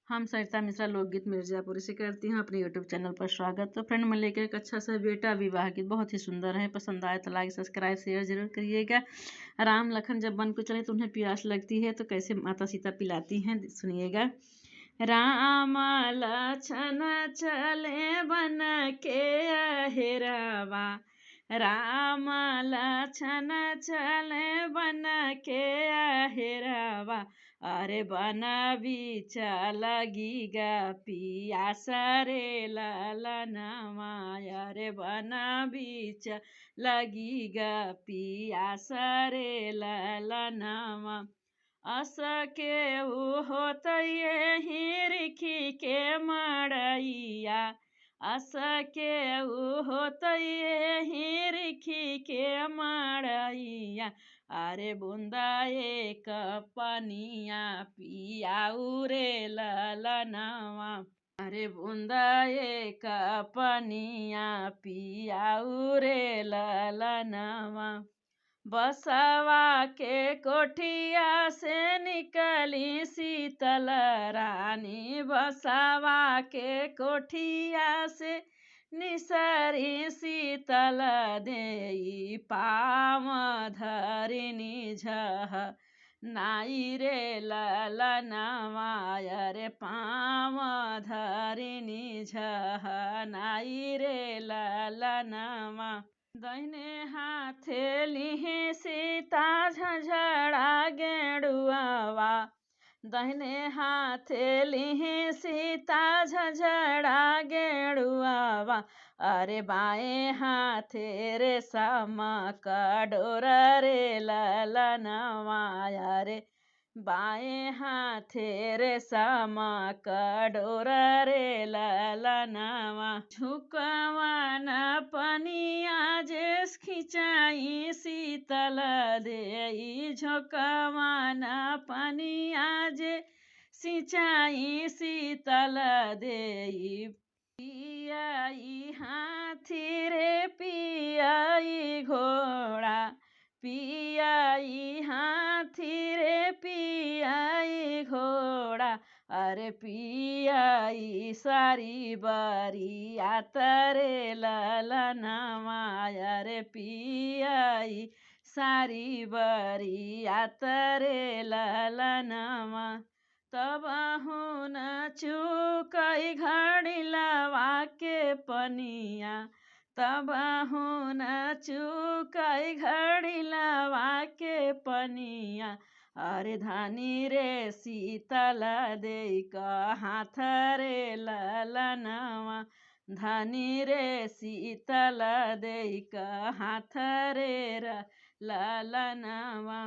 हम सरिता मिश्रा लोकगीत मिर्जापुर से करती हूँ अपने यूट्यूब चैनल पर स्वागत। तो फ्रेंड, मैं लेकर एक अच्छा सा बेटा विवाह गीत, बहुत ही सुंदर है। पसंद आए तो लाइक सब्सक्राइब शेयर जरूर करिएगा। राम लखन जब वन को चले तो उन्हें प्यास लगती है, तो कैसे माता सीता पिलाती हैं, सुनिएगा। राम लक्ष्मण चले बन के अहिरवा, राम लक्ष्मण चले बन के अहिरवा, अरे बन बीच लगी गा पियास रे ललनवा, अरे बन बीच लगी गा पियास रे ललनवा। अस के होत हिरखी के मड़ैया, अस के होत हिरखी के मड़ैया, अरे बूंदा एक पनिया पियाऊ रे ललनवा, अरे बूंदा एक पनिया पियाऊ रे ललनवा। बसवा के कोठिया से निकली शीतल रानी, बसवा के कोठिया से निसरी शीतल देई, पाम धरिनी झह नाई रे ललनवा, अरे पाम धरिनी झह नाई रे ललनवा। दाहिने हाथे लिहि सीता झंझड़ा गेंडुआवा, दाहिने हाथे लिहि सीता झंझड़ा गेंडुआवा, अरे बाएं हाथे रेशम का डोरा रे ललनवा, अरे बाएं हाथे रेशम का डोरा रे ललनवा। झुकवन पनिया जेस खिंचाई शीतल देई, झुकवन पनिया जे सिंचाई शीतल देई, पियाई हाथी रे पियाई घोड़ा, पियाई हाथी रे पियाई घोड़ा, अरे पियाई सारी बरियात रे ललनवा, अरे पियाई सारी बरियात रे ललनवा। तब हुन चुकई घड़ी लवा के पनिया, तब हुन चुकई घड़ी लवा के पनिया, अरे धानी रे शीतल देई का हाथ रे ललनवा, धानी रे शीतल देई का हाथ रे ललनवा।